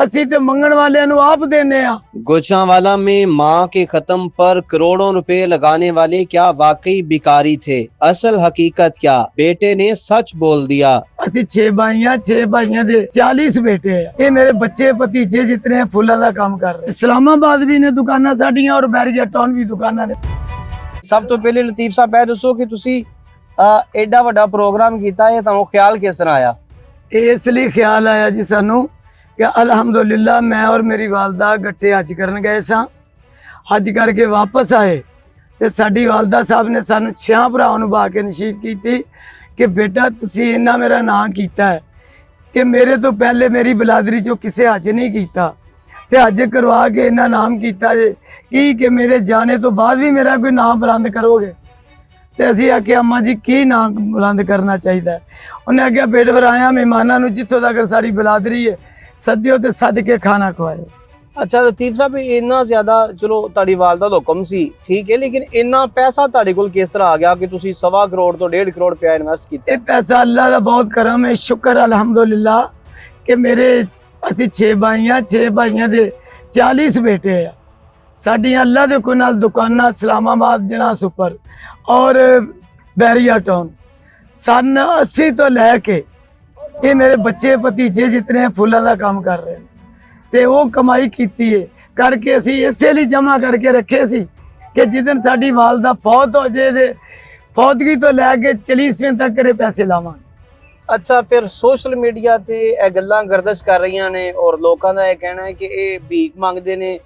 ਅਸੀਂ ਤੇ ਮੰਗਣ ਵਾਲਿਆਂ ਨੂੰ आप देने ਆ। गुजरांवाला में मां के खत्म पर करोड़ों रुपए लगाने वाले क्या वाकई भिखारी थे? असल हकीकत क्या? बेटे ने सच बोल दिया। ਅਸੀਂ 6 ਭਾਈਆਂ ਦੇ 40 ਬੇਟੇ ਆ। ਇਹ ਮੇਰੇ ਬੱਚੇ ਭਤੀਜੇ ਜਿਤਨੇ ਫੁੱਲਾਂ ਦਾ ਕੰਮ ਕਰ ਰਹੇ। ਇਸਲਾਮਾਬਾਦ ਵੀ ਨੇ ਦੁਕਾਨਾਂ ਸਾਡੀਆਂ ਔਰ ਬੈਰੀਆ ਟਾਊਨ ਵੀ ਦੁਕਾਨਾਂ ਨੇ। ਸਭ ਤੋਂ ਪਹਿਲੇ ਲਤੀਫ ਸਾਹਿਬ ਇਹ ਦੱਸੋ ਕਿ ਤੁਸੀਂ ਐਡਾ ਵੱਡਾ ਪ੍ਰੋਗਰਾਮ ਕੀਤਾ, ਇਹ ਤੁਹਾਨੂੰ ਖਿਆਲ ਕਿਸ ਤਰ੍ਹਾਂ ਆਇਆ? ਇਸ ਲਈ ਖਿਆਲ ਆਇਆ ਜੀ ਸਾਨੂੰ ਕਿ ਅਲਹਮਦੁਲਿल्लाह मैं और मेरी वालदा ਗੱਟੇ ਹੱਜ ਕਰਨ ਗਏ ਸਾਂ। ਹੱਜ ਕਰਕੇ ਵਾਪਸ ਆਏ ਤੇ ਸਾਡੀ ਵਾਲਦਾ ਸਾਹਿਬ ਨੇ ਸਾਨੂੰ 6 ਭਰਾਵਾਂ ਨੂੰ ਬਾ ਕੇ ਨਸੀਹਤ ਕੀਤੀ ਕਿ ਬੇਟਾ ਤੁਸੀਂ ਇੰਨਾ ਮੇਰਾ ਨਾਂ ਕੀਤਾ ਹੈ ਕਿ ਮੇਰੇ ਤੋਂ ਪਹਿਲੇ ਮੇਰੀ ਬਲਾਦਰੀ ਚੋਂ ਕਿਸੇ ਹੱਜ ਨਹੀਂ ਕੀਤਾ ਤੇ ਹੱਜ ਕਰਵਾ ਕੇ ਇੰਨਾ ਨਾਮ ਕੀਤਾ ਜੇ ਕਿ ਮੇਰੇ ਜਾਣੇ ਤੋਂ ਬਾਅਦ ਵੀ ਮੇਰਾ ਕੋਈ ਨਾਮ ਬੁਲੰਦ ਕਰੋਗੇ। ਤੇ ਅਸੀਂ ਆਖਿਆ ਅੰਮਾ ਜੀ ਕੀ ਨਾਮ ਬੁਲੰਦ ਕਰਨਾ ਚਾਹੀਦਾ ਹੈ। ਉਹਨੇ ਆਖਿਆ ਬੇਟ ਫਿਰ ਆਇਆ ਮਹਿਮਾਨਾਂ ਨੂੰ ਜਿੱਥੋਂ ਤੱਕ ਸਾਡੀ ਬਲਾਦਰੀ ਹੈ ਸੱਦਿਓ ਤੇ ਸੱਦ ਕੇ ਖਾਣਾ ਖਵਾਇਓ। ਅੱਛਾ ਲਤੀਫ ਸਾਹਿਬ, ਇੰਨਾ ਜ਼ਿਆਦਾ ਚਲੋ ਤੁਹਾਡੀ ਵਾਲਦਾ ਦਾ ਹੁਕਮ ਸੀ, ਠੀਕ ਹੈ, ਲੇਕਿਨ ਇੰਨਾ ਪੈਸਾ ਤੁਹਾਡੇ ਕੋਲ ਕਿਸ ਤਰ੍ਹਾਂ ਆ ਗਿਆ ਕਿ ਤੁਸੀਂ 1.25 ਕਰੋੜ ਤੋਂ 1.5 ਕਰੋੜ ਰੁਪਇਆ ਇਨਵੈਸਟ ਕੀਤਾ? ਇਹ ਪੈਸਾ ਅੱਲਾ ਦਾ ਬਹੁਤ ਕਰਮ ਹੈ, ਸ਼ੁਕਰ ਅਲਹਮਦੁਲਿल्लाह ਕਿ ਮੇਰੇ ਅਸੀਂ 6 ਭਾਈਆਂ ਦੇ 40 ਬੇਟੇ ਆ। ਸਾਡੀਆਂ ਅੱਲਾ ਦੇ ਕੋਈ ਨਾਲ ਦੁਕਾਨਾਂ ਇਸਲਾਮਾਬਾਦ ਜਨਾਸ ਉੱਪਰ ਔਰ ਬੈਰੀਆ ਟਾਊਨ ਸਨ 80 ਤੋਂ ਲੈ ਕੇ ਇਹ ਮੇਰੇ ਬੱਚੇ ਭਤੀਜੇ ਜਿਤਨੇ ਫੁੱਲਾਂ ਦਾ ਕੰਮ ਕਰ ਰਹੇ ਨੇ ਤੇ ਉਹ ਕਮਾਈ ਕੀਤੀ ਹੈ ਕਰਕੇ ਅਸੀਂ ਇਸੇ ਲਈ ਜਮਾ ਕਰਕੇ ਰੱਖੇ ਸੀ ਕਿ ਜਿੱਦਨ ਸਾਡੀ ਵਾਲਦਾ ਫੌਤ ਹੋ ਜੇ ਤੇ ਫੌਤਗੀ ਤੋਂ ਲੈ ਕੇ 40ਵੇਂ ਤੱਕ ਕਰੇ ਪੈਸੇ ਲਾਵਾਂਗੇ। ਅੱਛਾ, ਫਿਰ ਸੋਸ਼ਲ ਮੀਡੀਆ ਤੇ ਇਹ ਗੱਲਾਂ ਗਰਦਸ਼ ਕਰ ਰਹੀਆਂ ਨੇ ਔਰ ਲੋਕਾਂ ਦਾ ਇਹ ਕਹਿਣਾ ਹੈ ਕਿ ਇਹ ਭੀਖ ਮੰਗਦੇ ਨੇ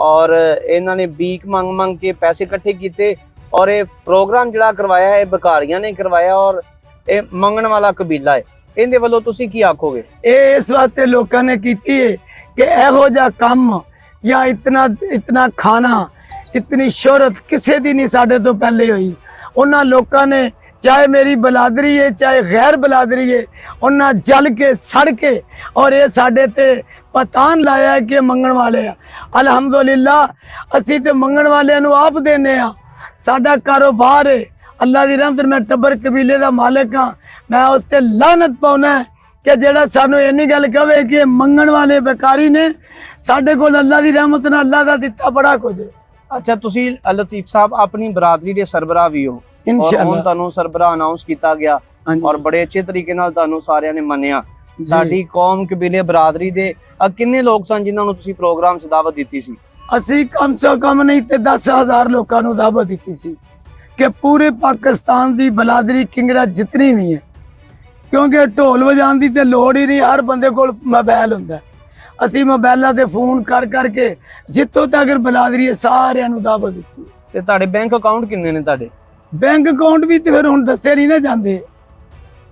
ਔਰ ਇਹਨਾਂ ਨੇ ਭੀਖ ਮੰਗ ਕੇ ਪੈਸੇ ਇਕੱਠੇ ਕੀਤੇ ਔਰ ਇਹ ਪ੍ਰੋਗਰਾਮ ਜਿਹੜਾ ਕਰਵਾਇਆ ਹੈ ਭਿਖਾਰੀਆਂ ਨੇ ਕਰਵਾਇਆ ਔਰ ਇਹ ਮੰਗਣ ਵਾਲਾ ਕਬੀਲਾ ਹੈ। ਇਹਦੇ ਵੱਲੋਂ ਤੁਸੀਂ ਕੀ ਆਖੋਗੇ? ਇਹ ਇਸ ਵਾਸਤੇ ਲੋਕਾਂ ਨੇ ਕੀਤੀ ਹੈ ਕਿ ਇਹੋ ਜਿਹਾ ਕੰਮ ਜਾਂ ਇਤਨਾ ਖਾਣਾ ਇਤਨੀ ਸ਼ੋਹਰਤ ਕਿਸੇ ਦੀ ਨਹੀਂ ਸਾਡੇ ਤੋਂ ਪਹਿਲੇ ਹੋਈ। ਉਹਨਾਂ ਲੋਕਾਂ ਨੇ ਚਾਹੇ ਮੇਰੀ ਬਲਾਦਰੀ ਹੈ ਚਾਹੇ ਗੈਰ ਬਲਾਦਰੀ ਹੈ ਉਹਨਾਂ ਜਲ ਕੇ ਸੜ ਕੇ ਔਰ ਇਹ ਸਾਡੇ ਤੇ ਪਤਾਨ ਲਾਇਆ ਹੈ ਕਿ ਮੰਗਣ ਵਾਲੇ ਆ। ਅਲਹਮਦੁਲਿल्लाह ਅਸੀਂ ਤੇ ਮੰਗਣ ਵਾਲਿਆਂ ਨੂੰ ਆਪ ਦੇਨੇ ਆ। ਸਾਡਾ ਕਾਰੋਬਾਰ ਹੈ, ਅੱਲਾ ਦੀ ਰਹਿਮਤ ਮੈਂ ਟੱਬਰ ਕਬੀਲੇ ਦਾ ਮਾਲਕ ਹਾਂ। मैं उस ते लानत पाउना है कि जेड़ा सानू इन्नी गल कहे कि मंगण वाले बेकारी ने साडे कोल अल्लाह दी रहमत नाल अल्लाह दा दिता बड़ा कुछ। अच्छा, तुसी लतीफ साहब अपनी बरादरी दे सरबराह भी हो, इंशाअल्लाह ਤੁਹਾਨੂੰ ਸਰਬਰਾਹ ਅਨਾਉਂਸ ਕੀਤਾ ਗਿਆ ਔਰ ਬੜੇ ਅੱਛੇ ਤਰੀਕੇ ਨਾਲ ਤੁਹਾਨੂੰ ਸਾਰਿਆਂ ਨੇ ਮੰਨਿਆ। ਸਾਡੀ ਕੌਮ ਕਬੀਲੇ ਬਰਾਦਰੀ ਦੇ ਕਿੰਨੇ ਲੋਕ ਸਨ ਜਿਨ੍ਹਾਂ ਨੂੰ ਤੁਸੀਂ ਪ੍ਰੋਗਰਾਮ 'ਚ ਦਾਵਤ ਦਿੱਤੀ ਸੀ? ਅਸੀਂ ਕਮ ਸੇ ਕਮ ਨਹੀਂ ਤੇ 10,000 ਲੋਕਾਂ ਨੂੰ ਦਾਵਤ ਦਿੱਤੀ ਸੀ ਕਿ ਪੂਰੇ ਪਾਕਿਸਤਾਨ ਦੀ ਬਲਾਦਰੀ ਕਿੰਗੜਾ ਜਿਤਨੀ ਵੀ ਹੈ क्योंकि ढोल वजाने की तो लोड़ ही नहीं, हर बंदे को मोबाइल होंदा। असी मोबाइलों से फोन कर करके जितों तक बलादरी है सारिਆਂ ਨੂੰ दावत दी। ਤੇ ਤੁਹਾਡੇ ਬੈਂਕ ਅਕਾਊਂਟ ਕਿੰਨੇ ਨੇ? ਤੁਹਾਡੇ ਬੈਂਕ ਅਕਾਊਂਟ ਵੀ ਤੇ ਫਿਰ ਹੁਣ ਦੱਸੇ ਨਹੀਂ ਨਾ ਜਾਂਦੇ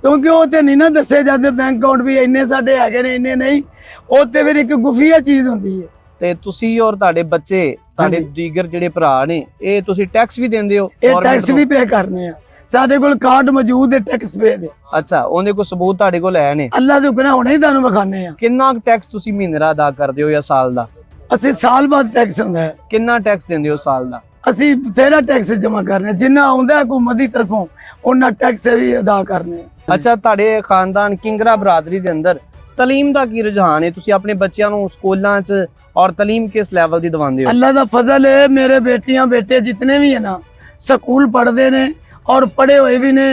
ਕਿਉਂਕਿ ਉਹ ਤੇ ਨਹੀਂ ਨਾ ਦੱਸੇ ਜਾਂਦੇ। ਬੈਂਕ ਅਕਾਊਂਟ ਵੀ ਇੰਨੇ ਸਾਡੇ ਹੈਗੇ ਨੇ ਇੰਨੇ ਨਹੀਂ, ਉਹ ਤੇ ਫਿਰ ਇੱਕ ਗੁਫੀਆ ਚੀਜ਼ ਹੁੰਦੀ ਹੈ। ਤੇ ਤੁਸੀਂ ਔਰ ਤੁਹਾਡੇ ਬੱਚੇ ਤੁਹਾਡੇ ਦੀਗਰ ਜਿਹੜੇ ਭਰਾ ਨੇ ਇਹ ਤੁਸੀਂ ਟੈਕਸ ਵੀ ਦਿੰਦੇ ਹੋ? ਇਹ ਟੈਕਸ ਵੀ ਪੇ ਕਰਨੇ ਆ, ਸਾਡੇ ਕੋਲ ਕਾਰਡ ਮੌਜੂਦ ਹੈ ਟੈਕਸ ਪੇ ਦੇ। ਅੱਛਾ, ਉਹਦੇ ਕੋਈ ਸਬੂਤ ਤੁਹਾਡੇ ਕੋਲ ਹੈ ਨੇ? ਅੱਲਾ ਦੇ ਹੁਕਮ ਹੁਣੇ ਹੀ ਤੁਹਾਨੂੰ ਵਿਖਾਣੇ ਆ। ਕਿੰਨਾ ਟੈਕਸ ਤੁਸੀਂ ਮਹੀਨੇ ਦਾ ਅਦਾ ਕਰਦੇ ਹੋ ਜਾਂ ਸਾਲ ਦਾ? ਅਸੀਂ ਸਾਲ ਬਾਅਦ ਟੈਕਸ ਹੁੰਦਾ ਹੈ। ਕਿੰਨਾ ਟੈਕਸ ਦਿੰਦੇ ਹੋ ਸਾਲ ਦਾ? ਅਸੀਂ ਬਥੇਰਾ ਟੈਕਸ ਜਮਾ ਕਰਨੇ ਜਿੰਨਾ ਆਉਂਦਾ ਹਕੂਮਤ ਦੀ ਤਰਫੋਂ ਉਹਨਾਂ ਟੈਕਸ ਵੀ ਅਦਾ ਕਰਨੇ। ਅੱਛਾ, ਤੁਹਾਡੇ ਖਾਨਦਾਨ ਕਿੰਗਰਾ ਬਰਾਦਰੀ ਦੇ ਅੰਦਰ ਤਾਲੀਮ ਦਾ ਕੀ ਰੁਝਾਨ ਹੈ? ਤੁਸੀਂ ਆਪਣੇ ਬੱਚਿਆਂ ਨੂੰ ਸਕੂਲਾਂ 'ਚ ਔਰ ਤਾਲੀਮ ਕਿਸ ਲੈਵਲ ਦੀ ਦਿਵਾਉਂਦੇ ਹੋ? ਅੱਲਾ ਦਾ ਫਜ਼ਲ ਹੈ, ਮੇਰੇ ਬੇਟੀਆਂ ਬੇਟੇ ਜਿਤਨੇ ਵੀ ਹੈ ਨਾ ਸਕੂਲ ਪੜ੍ਹਦੇ ਨੇ और पढ़े हुए भी ने,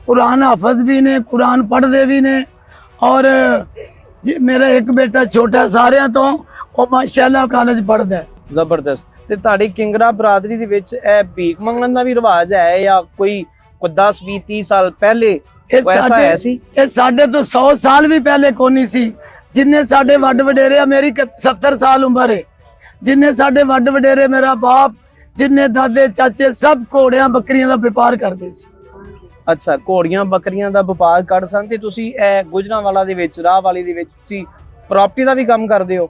कुरान हाफज भी ने, कुरान पढ़ते भी ने और मेरा एक बेटा छोटा सारिਆਂ ਤੋਂ ਉਹ माशाअल्लाह ਕਾਲਜ ਪੜ੍ਹਦਾ ਹੈ। ਜ਼ਬਰਦਸਤ। ਤੇ ਤੁਹਾਡੀ ਕਿੰਗਰਾ ਬਰਾਦਰੀ ਦੇ ਵਿੱਚ ਇਹ ਭੀਖ ਮੰਗਣ ਦਾ ਵੀ ਰਿਵਾਜ ਹੈ ਜਾਂ ਕੋਈ 10 20 30 ਸਾਲ ਪਹਿਲੇ ਐਸਾ ਹੈ ਸੀ? ਇਹ ਸਾਡੇ ਤੋਂ 100 ਸਾਲ ਵੀ ਪਹਿਲੇ ਕੋਨੀ ਸੀ। ਜਿੰਨੇ ਸਾਡੇ ਵੱਡ ਵਡੇਰੇ ਆ, ਮੇਰੀ 70 ਸਾਲ ਉਮਰ ਹੈ, ਜਿੰਨੇ ਸਾਡੇ ਵੱਡ ਵਡੇਰੇ ਮੇਰਾ ਬਾਪ ਜਿੰਨੇ ਦਾਦੇ ਚਾਚੇ ਸਭ ਘੋੜਿਆਂ ਬੱਕਰੀਆਂ ਦਾ ਵਪਾਰ ਕਰਦੇ ਸੀ। ਅੱਛਾ, ਘੋੜੀਆਂ ਬੱਕਰੀਆਂ ਦਾ ਵਪਾਰ ਕਰਦੇ ਸਨ। ਤੇ ਤੁਸੀਂ ਇਹ ਗੁਜਰਾਂਵਾਲਾ ਦੇ ਵਿੱਚ ਰਾਹ ਵਾਲੀ ਦੇ ਵਿੱਚ ਤੁਸੀਂ ਪ੍ਰਾਪਰਟੀ ਦਾ ਵੀ ਕੰਮ ਕਰਦੇ ਹੋ?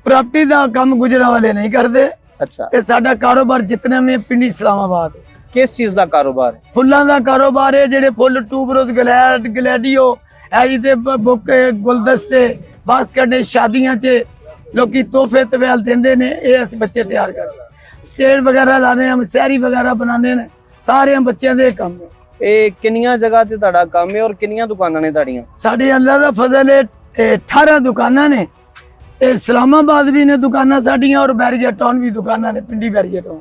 ਪ੍ਰਾਪਰਟੀ ਦਾ ਕੰਮ ਗੁਜਰਾਂਵਾਲੇ ਨਹੀਂ ਕਰਦੇ। ਅੱਛਾ, ਤੇ ਸਾਡਾ ਕਾਰੋਬਾਰ ਜਿਤਨੇ में ਪਿੰਡ ਇਸਲਾਮਾਬਾਦ। ਕਿਸ ਚੀਜ਼ ਦਾ ਕਾਰੋਬਾਰ ਹੈ? ਫੁੱਲਾਂ ਦਾ ਕਾਰੋਬਾਰ ਹੈ, ਜਿਹੜੇ ਫੁੱਲ ਟੂਬਰੋਜ਼ ਗਲੈਡੀਓ ਐਜੀ ਤੇ ਬੁੱਕੇ ਗੁਲਦਸਤੇ ਬਾਸਕਟ ਨੇ ਸ਼ਾਦੀਆਂ 'ਚ ਲੋਕੀ ਤੋਹਫੇ ਤਵੈਲ ਦਿੰਦੇ ਨੇ, ਇਹ ਅਸੀਂ ਬੱਚੇ ਤਿਆਰ ਕਰਦੇ। स्टेज वगैरह लाने हम शहरी वगैरह बनाने ने सारे बच्चों के काम है। ਇਹ ਕਿੰਨੀਆਂ ਜਗ੍ਹਾ ਤੇ ਤੁਹਾਡਾ ਕੰਮ ਹੈ ਔਰ ਕਿੰਨੀਆਂ ਦੁਕਾਨਾਂ ਨੇ ਤੁਹਾਡੀਆਂ? साढ़े अल्लाह का फजल है 18 दुकाना ने ਤੇ ਇਸਲਾਮਾਬਾਦ ਵੀ ਨੇ ਦੁਕਾਨਾਂ ਸਾਡੀਆਂ ਔਰ ਬੈਰੀਗੇਟਾਊਨ ਵੀ ਦੁਕਾਨਾਂ ਨੇ, ਪਿੰਡੀ ਬੈਰੀਗੇਟਾਊਨ।